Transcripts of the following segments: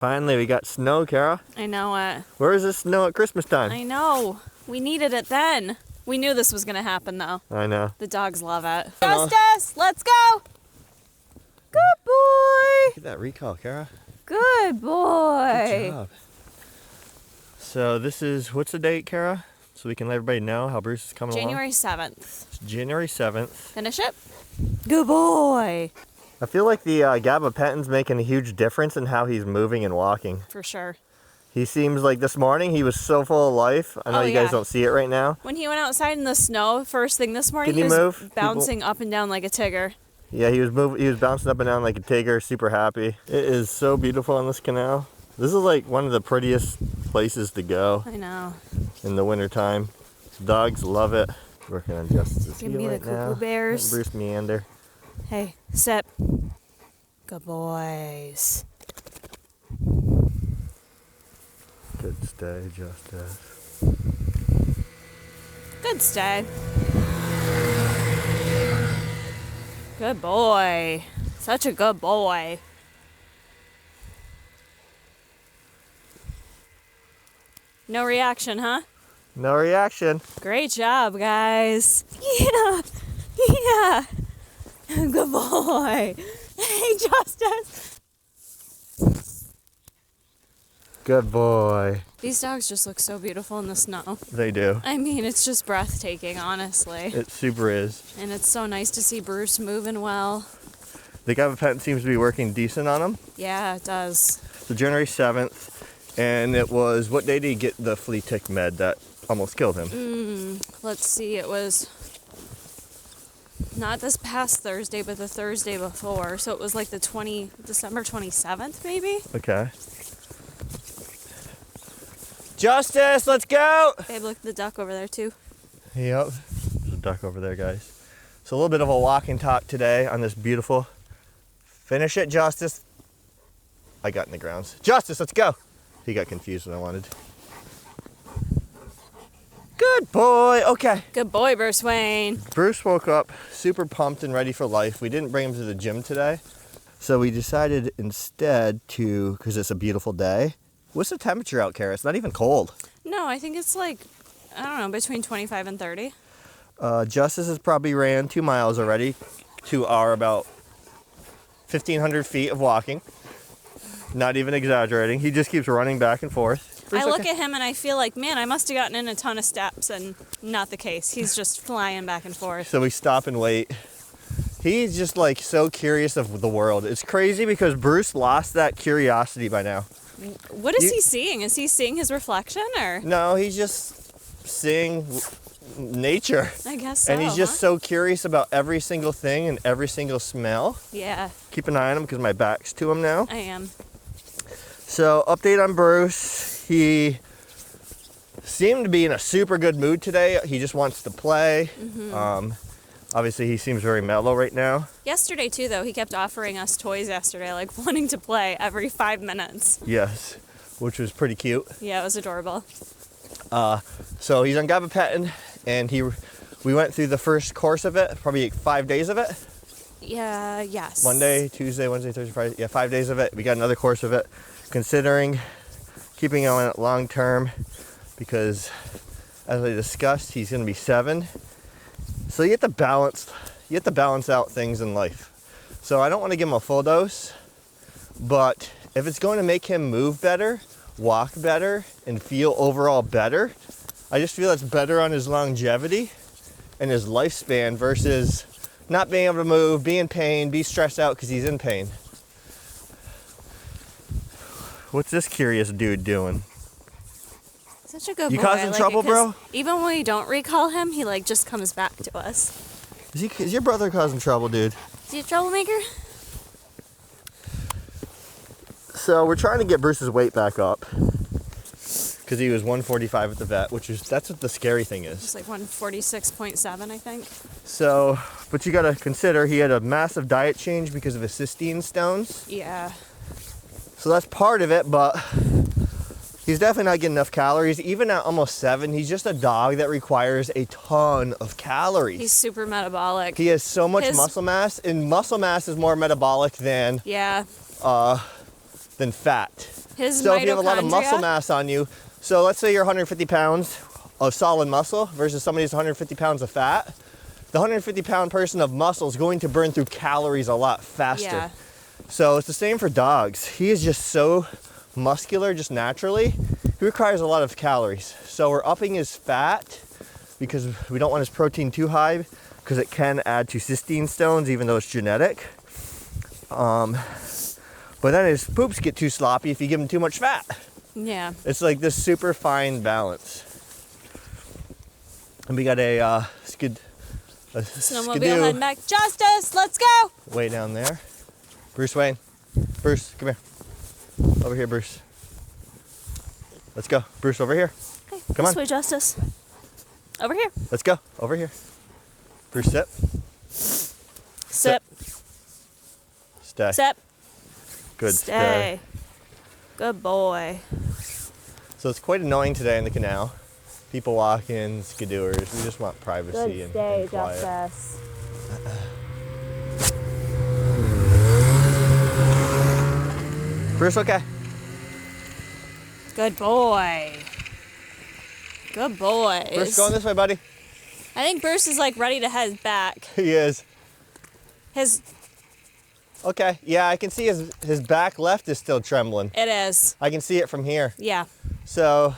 Finally, we got snow, Kara. I know it. Where is this snow at Christmas time? I know. We needed it then. We knew this was going to happen, though. I know. The dogs love it. Justice, let's go. Good boy. Look at that recall, Kara. Good boy. Good job. So this is, what's the date, Kara? So we can let everybody know how Bruce is coming January along. 7th. It's January 7th. Finish it. Good boy. I feel like the gabapentin's making a huge difference in how he's moving and walking. For sure. He seems like this morning, he was so full of life. I know you guys don't see it right now. When he went outside in the snow first thing this morning, Can he he was move? bouncing up and down like a tigger. Yeah, he was bouncing up and down like a tiger, super happy. It is so beautiful on this canal. This is like one of the prettiest places to go. I know. In the wintertime. Dogs love it. Working on Justice's Give heel me the right now. cuckoo bears. Bruce meander. Hey, sit. Good boys. Good stay, Justice. Good stay. Good boy. Such a good boy. No reaction, huh? No reaction. Great job, guys. Yeah. Yeah. Good boy. Hey, Justice. Good boy. These dogs just look so beautiful in the snow. They do. I mean, it's just breathtaking, honestly. It super is. And it's so nice to see Bruce moving well. The gabapentin seems to be working decent on him. Yeah, it does. So January 7th, and it was, what day did he get the flea tick med that almost killed him? Let's see, it was not this past Thursday, but the Thursday before. So it was like December 27th, maybe? Okay. Justice, let's go! Babe, look at the duck over there, too. Yep. There's a duck over there, guys. So a little bit of a walk and talk today on this beautiful... Finish it, Justice. I got in the grounds. Justice, let's go! He got confused when I wanted. Good boy. Okay. Good boy, Bruce Wayne. Bruce woke up super pumped and ready for life. We didn't bring him to the gym today. So we decided instead to, because it's a beautiful day. What's the temperature out, Kara? It's not even cold. No, I think it's like, I don't know, between 25 and 30. Justice has probably ran 2 miles already to our about 1,500 feet of walking. Not even exaggerating. He just keeps running back and forth. I look at him and I feel like, man, I must have gotten in a ton of steps, and not the case. He's just flying back and forth. So we stop and wait. He's just like so curious of the world. It's crazy because Bruce lost that curiosity by now. What is he seeing? Is he seeing his reflection, or? No, he's just seeing nature. I guess so. And he's just so curious about every single thing and every single smell. Yeah. Keep an eye on him because my back's to him now. I am. So, update on Bruce. He seemed to be in a super good mood today. He just wants to play. Obviously, he seems very mellow right now. Yesterday, too, though, he kept offering us toys yesterday, like wanting to play every 5 minutes. Yes, which was pretty cute. Yeah, it was adorable. So he's on gabapentin, and we went through the first course of it, probably 5 days of it. Yeah, yes. Monday, Tuesday, Wednesday, Thursday, Friday. Yeah, 5 days of it. We got another course of it. Considering keeping on it long term, because as I discussed, he's going to be 7. So you have to balance out things in life. So I don't want to give him a full dose, but if it's going to make him move better, walk better, and feel overall better, I just feel it's better on his longevity and his lifespan versus not being able to move, be in pain, be stressed out because he's in pain. What's this curious dude doing? Such a good boy. You causing trouble, bro? Even when we don't recall him, he like just comes back to us. Is your brother causing trouble, dude? Is he a troublemaker? So we're trying to get Bruce's weight back up because he was 145 at the vet, that's what the scary thing is. It's like 146.7, I think. So, but you got to consider he had a massive diet change because of his cysteine stones. Yeah. So that's part of it, but he's definitely not getting enough calories. Even at almost 7, he's just a dog that requires a ton of calories. He's super metabolic. He has so much muscle mass, and muscle mass is more metabolic than yeah. Than fat. His So if you have a lot of muscle mitochondria- mass on you, so let's say you're 150 pounds of solid muscle versus somebody who's 150 pounds of fat, the 150 pound person of muscle is going to burn through calories a lot faster. Yeah. So it's the same for dogs. He is just so muscular just naturally. He requires a lot of calories. So we're upping his fat because we don't want his protein too high because it can add to cysteine stones even though it's genetic. But then his poops get too sloppy if you give him too much fat. Yeah. It's like this super fine balance. And we got a Snowmobile skidoo heading back. Justice, let's go. way down there. Bruce Wayne. Bruce, come here. Over here, Bruce. Let's go. Bruce, over here. Okay, Come this on. way, Justice. Over here. Let's go. Over here. Bruce, sit. Sip. Stay. Sip. Good. Stay. Good boy. So it's quite annoying today in the canal. People walking, skidooers. We just want privacy and quiet. Justice. Bruce, okay. Good boy. Good boys. Bruce, going this way, buddy. I think Bruce is like ready to head back. He is. His Okay. Yeah, I can see his back left is still trembling. it is. I can see it from here. Yeah. So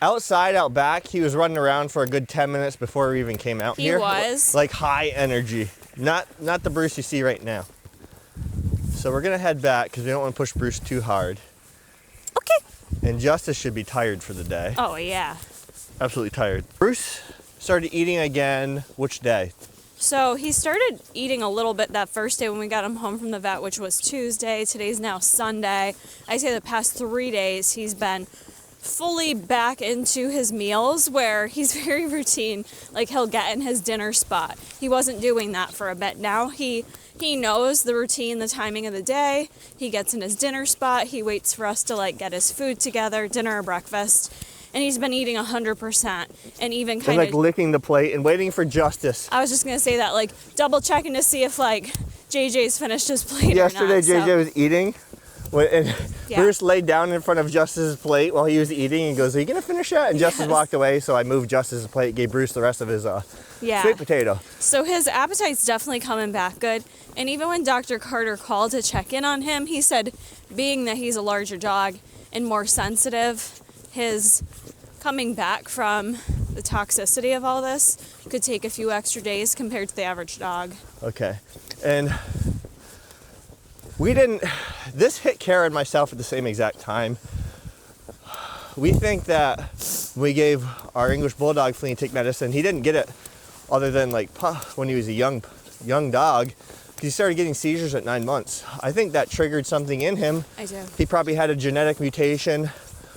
outside, out back, he was running around for a good 10 minutes before we even came out He here. was. Like high energy. Not the Bruce you see right now. So we're gonna head back because we don't want to push Bruce too hard. Okay. And Justice should be tired for the day. Oh yeah. Absolutely tired. Bruce started eating again. Which day? So he started eating a little bit that first day when we got him home from the vet, which was Tuesday. Today's now Sunday. I say the past 3 days he's been fully back into his meals where he's very routine. Like he'll get in his dinner spot. He wasn't doing that for a bit. Now he knows the routine, the timing of the day. He gets in his dinner spot. He waits for us to like get his food together, dinner or breakfast. And he's been eating 100% and even And kind like of licking the plate and waiting for Justice. I was just gonna say that, like double checking to see if like JJ's finished his plate Yesterday, or not. JJ was eating, and Yeah. Bruce laid down in front of Justice's plate while he was eating and goes, "Are you gonna finish that?" And Justice Yes. walked away, so I moved Justice's plate, gave Bruce the rest of his Yeah. sweet potato. So his appetite's definitely coming back good. And even when Dr. Carter called to check in on him, he said, being that he's a larger dog and more sensitive, his coming back from the toxicity of all this could take a few extra days compared to the average dog. Okay, and this hit Kara and myself at the same exact time. We think that we gave our English Bulldog flea and tick medicine. He didn't get it other than like when he was a young dog. He started getting seizures at 9 months. I think that triggered something in him. I do. He probably had a genetic mutation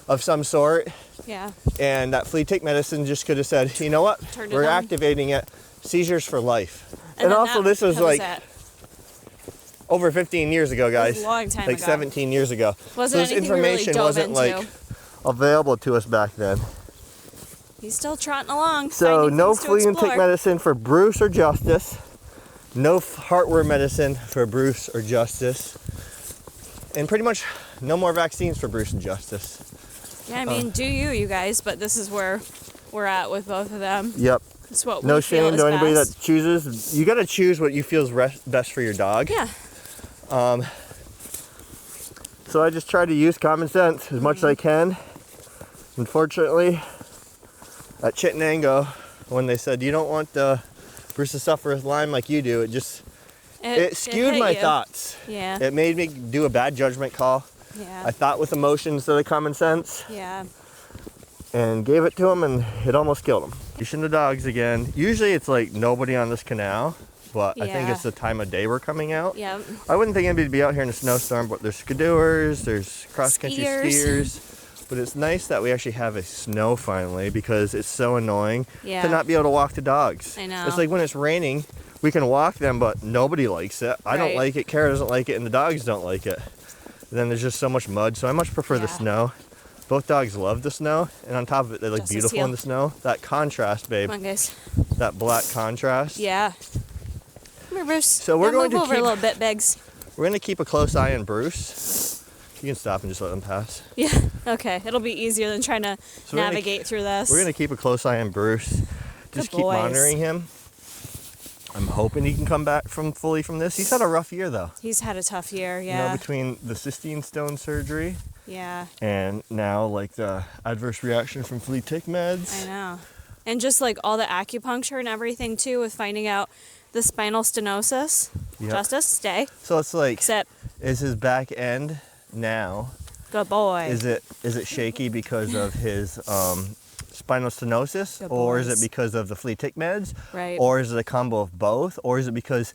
of some sort, Yeah. and that flea tick medicine just could have said, you know what, Turned it we're on. activating it, seizures for life. And And then also that this was like it. over 15 years ago, guys. a long time like ago. 17 years ago. Wasn't so this anything we really information dove wasn't into. like available to us back then. He's still trotting along. So finding no things to flea and tick explore. medicine for Bruce or Justice. No heartworm medicine for Bruce or Justice. And pretty much no more vaccines for Bruce and Justice. Yeah, I mean, do you guys, but this is where we're at with both of them. Yep. It's what No we feel shame is to anybody best. that chooses. You got to choose what you feel is best for your dog. Yeah. So I just try to use common sense as much as I can. Unfortunately, at Chittenango, when they said you don't want Bruce to suffer with Lyme like you do, it skewed hit my you. thoughts. Yeah. It made me do a bad judgment call. Yeah. I thought with emotion instead of common sense, Yeah. and gave it to him, and it almost killed him. Leashing the dogs again. Usually it's like nobody on this canal, but I think Yeah. it's the time of day we're coming out. Yeah. I wouldn't think anybody would be out here in a snowstorm, but there's skidooers, there's cross-country skiers. But it's nice that we actually have a snow finally, because it's so annoying Yeah. to not be able to walk the dogs. I know. It's like when it's raining, we can walk them, but nobody likes it. I don't Right. like it, Kara doesn't like it, and the dogs don't like it. And then there's just so much mud, so I much prefer the Yeah. snow. Both dogs love the snow, and on top of it, they look Justice beautiful heel. in the snow. That contrast, babe, Come on, guys. that black contrast. Yeah. Come here, Bruce. So we're Now going move to over keep- a little bit, Biggs. We're going to keep a close eye on Bruce, You can stop and just let them pass. Yeah. Okay. It'll be easier than trying to navigate through this. We're going to keep a close eye on Bruce. Just keep monitoring him. I'm hoping he can come back fully from this. He's had a rough year, though. He's had a tough year, yeah. You know, between the cystine stone surgery. Yeah. And now, like, the adverse reaction from flea tick meds. I know. And just, like, all the acupuncture and everything, too, with finding out the spinal stenosis. Yep. Justice, stay. So it's like, Sit. Is his back end now? Good boy. Is it shaky because of his spinal stenosis, Good or is boys. it because of the flea tick meds, Right. or is it a combo of both, or is it because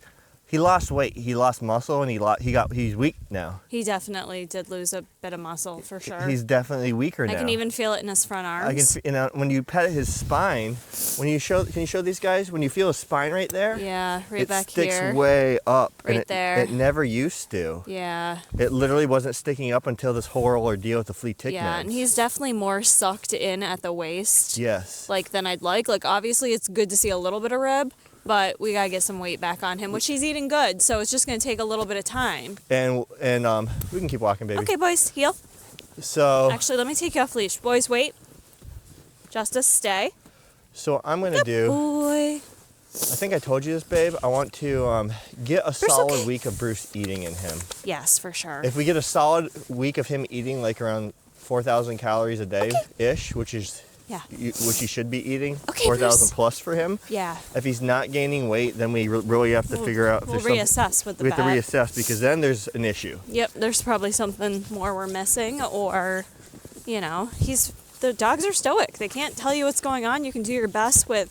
he lost weight, he lost muscle, and he's weak now? He definitely did lose a bit of muscle, for sure. He's definitely weaker now. I can even feel it in his front arms. When you pet his spine, can you show these guys? When you feel his spine right there? Yeah, right back here. It sticks here. way up. Right there. It never used to. Yeah. It literally wasn't sticking up until this horrible ordeal with the flea tick Yeah, meds. and he's definitely more sucked in at the waist. Yes. Like, than I'd like. Like, obviously, it's good to see a little bit of rib, but we gotta get some weight back on him, which he's eating good, so it's just gonna take a little bit of time. And we can keep walking, baby. Okay, boys, heel. So Actually, let me take you off leash. Boys, wait. Justice, stay. So I'm gonna do. Boy. I think I told you this, babe. I want to get a solid okay. week of Bruce eating in him. Yes, for sure. If we get a solid week of him eating like around 4,000 calories a day ish, which is Yeah. which he should be eating, Okay, 4,000 Bruce. plus for him. Yeah. If he's not gaining weight, then we really have to figure out if We'll there's something. reassess with the We have to vet. reassess because then there's an issue. Yep, there's probably something more we're missing, or, you know, the dogs are stoic. They can't tell you what's going on. You can do your best with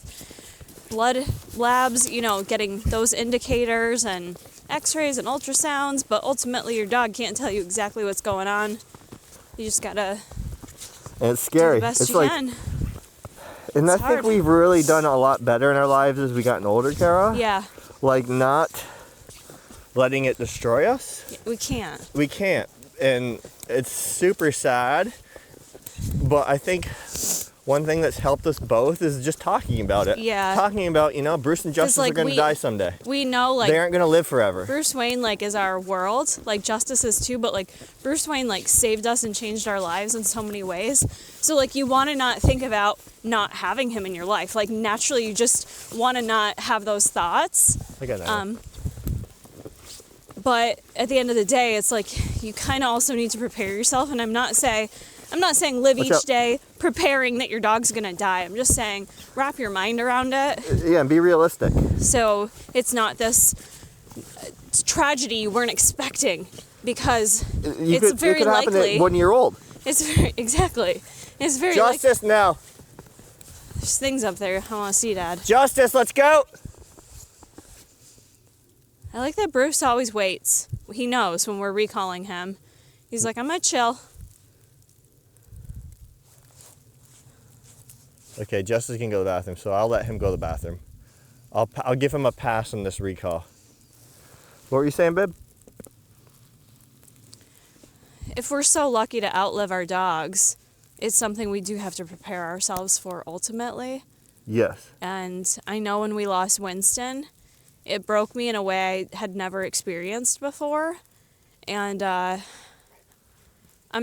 blood labs, you know, getting those indicators and x-rays and ultrasounds, but ultimately your dog can't tell you exactly what's going on. You just gotta And it's do scary. the best It's you like, can. and I It's think hard. we've really done a lot better in our lives as we gotten older, Kara. Yeah, Like not letting it destroy us. we can't. We can't, and it's super sad. But I think one thing that's helped us both is just talking about it. Yeah. Talking about, you know, Bruce and Justice like, are going to die someday. We know, like, They aren't going to live forever. Bruce Wayne, like, is our world. Like, Justice is too, but, like, Bruce Wayne, like, saved us and changed our lives in so many ways. So, like, you want to not think about not having him in your life. Like, naturally, you just want to not have those thoughts. I got that. But at the end of the day, it's like, you kind of also need to prepare yourself. And I'm not saying live Watch each out. day preparing that your dog's going to die. I'm just saying wrap your mind around it. Yeah, and be realistic. So it's not this tragedy you weren't expecting, because it's very it could happen likely. at 1 year old. It's very, exactly. It's very likely. Justice now. There's things up there I want to see, Dad. Justice, let's go. I like that Bruce always waits. He knows when we're recalling him. He's like, I'm going to chill. Okay, Justice can go to the bathroom, so I'll let him go to the bathroom. I'll give him a pass on this recall. What were you saying, babe? If we're so lucky to outlive our dogs, it's something we do have to prepare ourselves for ultimately. Yes. And I know when we lost Winston, it broke me in a way I had never experienced before. And I'm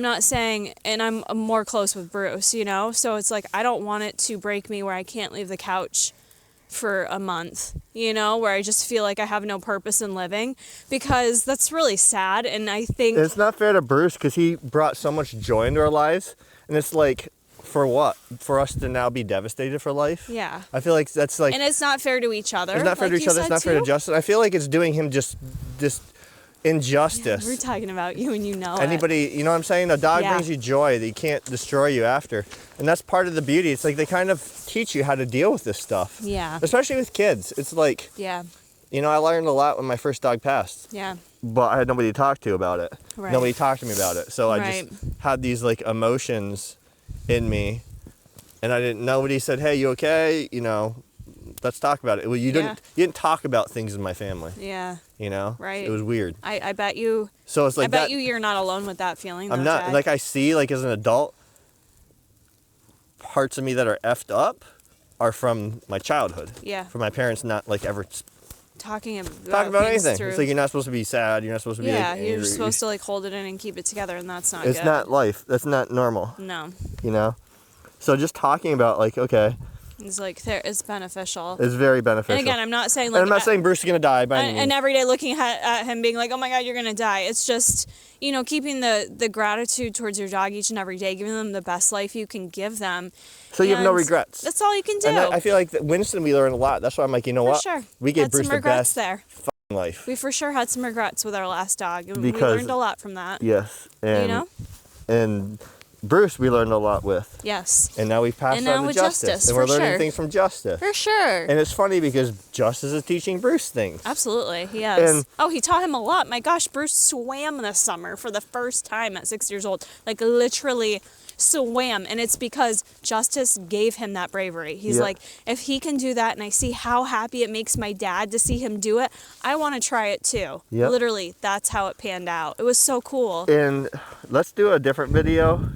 not saying, and I'm more close with Bruce, you know? So it's like, I don't want it to break me where I can't leave the couch for a month, you know, where I just feel like I have no purpose in living, because that's really sad. And I think It's not fair to Bruce because he brought so much joy into our lives. And it's like, for what? For us to now be devastated for life? yeah. I feel like that's like, And it's not fair to each other. it's not fair like to each you other, it's said not fair to too. Justice. I feel like it's doing him just injustice. We're talking about you and you know it. Anybody, you know what I'm saying? A dog Yeah. brings you joy that he can't destroy you after. And that's part of the beauty. It's like they kind of teach you how to deal with this stuff. Yeah. Especially with kids. It's like, Yeah. you know, I learned a lot when my first dog passed, Yeah. but I had nobody to talk to about it. Right. Nobody talked to me about it. So I Right. just had these like emotions in me, and nobody said, hey, you okay? You know, let's talk about it. Well, you didn't talk about things in my family, Yeah. you know? Right. It was weird. I bet you. So it's like I bet that, you're not alone with that feeling. I'm though, not, Jack. like I see, like as an adult, parts of me that are effed up are from my childhood. Yeah. From my parents not like ever talking Talk about things anything. through. It's like you're not supposed to be sad. You're not supposed to be like, Yeah, angry. you're supposed to like hold it in and keep it together, and that's not It's good. not life. That's not normal. No. You know? So just talking about like, okay, It's like it's beneficial. it's very beneficial. And again, I'm not saying like and I'm not saying Bruce is gonna die by any and means. every day looking at him being like, oh my God, you're gonna die. It's just, you know, keeping the gratitude towards your dog each and every day, giving them the best life you can give them. So you have no And regrets. That's all you can do. And I feel like that Winston, we learned a lot. That's why I'm like, you know For what? sure. We gave Had Bruce some the regrets best there. fucking life. We for sure had some regrets with our last dog, and Because- we learned a lot from that. Yes. And, You know? And Bruce, we learned a lot with. Yes. And now we've passed And on now to with Justice. Justice, And we're for learning sure. things from Justice. For sure. And it's funny because Justice is teaching Bruce things. Absolutely, he has. And- He taught him a lot. My gosh, Bruce swam this summer for the first time at 6 years old. Like, literally swam. And it's because Justice gave him that bravery. He's Yeah. like, if he can do that and I see how happy it makes my dad to see him do it, I want to try it too. Yep. Literally, that's how it panned out. It was so cool. And let's do a different video.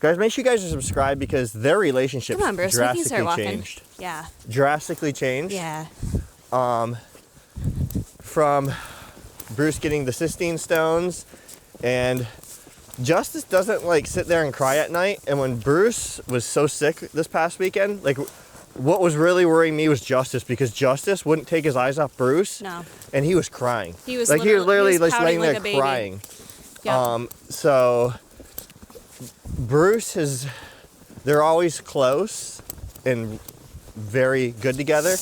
Guys, make sure you guys are subscribed because their relationship Come on, Bruce, we can start drastically walking. changed. Yeah. Drastically changed. Yeah. From Bruce getting the cystine stones, and Justice doesn't like sit there and cry at night. And when Bruce was so sick this past weekend, like what was really worrying me was Justice, because Justice wouldn't take his eyes off Bruce. No. And he was crying. He was like literally just pouting laying like there a baby. crying. Yep. So Bruce is, they're always close and very good together,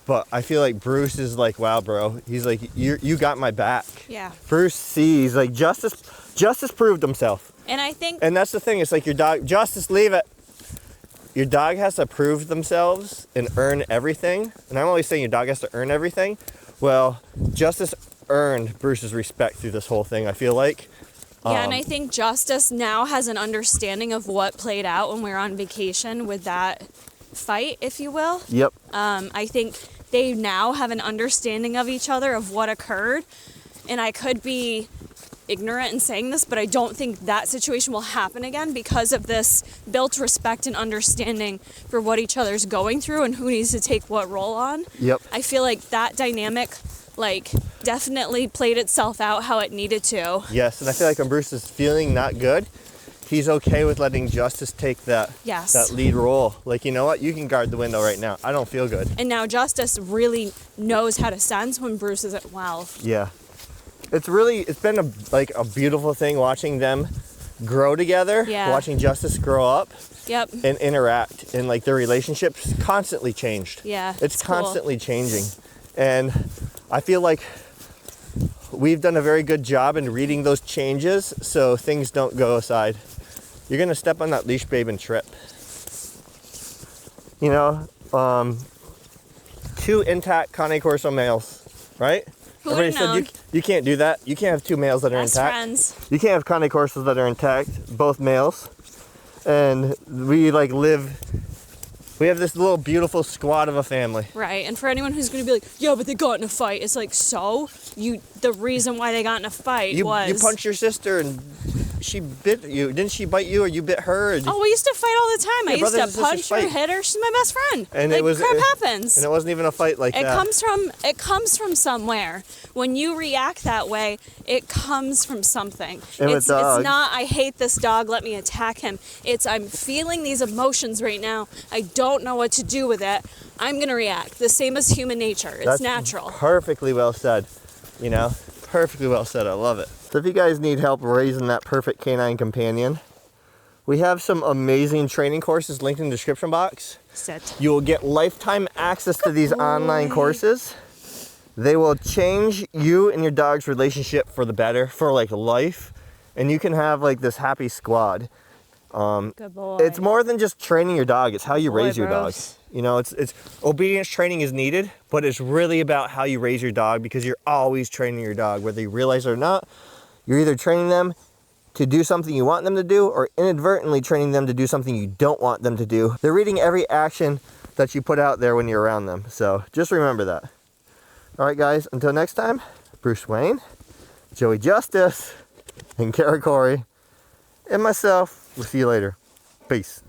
but I feel like Bruce is like, wow, bro. He's like, you got my back. Yeah. Bruce sees, like, Justice proved himself. And I think And that's the thing. It's like your dog, Justice, leave it. Your dog has to prove themselves and earn everything. And I'm always saying your dog has to earn everything. Well, Justice earned Bruce's respect through this whole thing, I feel like. Yeah, and I think Justice now has an understanding of what played out when we were on vacation with that fight, if you will. Yep. I think they now have an understanding of each other, of what occurred. And I could be ignorant in saying this, but I don't think that situation will happen again because of this built respect and understanding for what each other's going through and who needs to take what role on. Yep. I feel like that dynamic, like, definitely played itself out how it needed to. Yes, and I feel like when Bruce is feeling not good, he's okay with letting Justice take that lead role. Like, you know what? You can guard the window right now. I don't feel good. And now Justice really knows how to sense when Bruce isn't well. Yeah. It's been a beautiful thing watching them grow together, Yeah. watching Justice grow up Yep. and interact, and like their relationship's constantly changed. Yeah. It's cool. constantly changing. And I feel like we've done a very good job in reading those changes so things don't go aside. You're gonna step on that leash, babe, and trip. You know, 2 intact Cane Corso males, right? Who would've Everybody known? said you can't do that. You can't have 2 males that are Best intact. friends. You can't have Cane Corsos that are intact, both males. And we like we have this little beautiful squad of a family. Right. And for anyone who's going to be like, yeah, but they got in a fight. It's like, so? The reason why they got in a fight was... You punched your sister and she bit you. Didn't she bite you or you bit her? Oh, we used to fight all the time. Yeah, I used brothers and to punch sisters her, fight. hit her. She's my best friend. And like, crap it happens. And it wasn't even a fight like It that. comes from somewhere. When you react that way, it comes from something. And with It's dogs- not, I hate this dog, let me attack him. It's, I'm feeling these emotions right now. I don't know what to do with it. I'm going to react. The same as human nature. It's That's natural. Perfectly well said. You know, perfectly well said. I love it. So if you guys need help raising that perfect canine companion, we have some amazing training courses linked in the description box. Sit. You will get lifetime access to these online courses. They will change you and your dog's relationship for the better, for like life. And you can have like this happy squad. Good boy. It's more than just training your dog. It's how you Boy, raise your dog. bros. You know, it's obedience training is needed, but it's really about how you raise your dog, because you're always training your dog, whether you realize it or not. You're either training them to do something you want them to do, or inadvertently training them to do something you don't want them to do. They're reading every action that you put out there when you're around them. So just remember that. All right, guys, until next time, Bruce Wayne, Joey Justice, and Kara Corey, and myself, we'll see you later. Peace.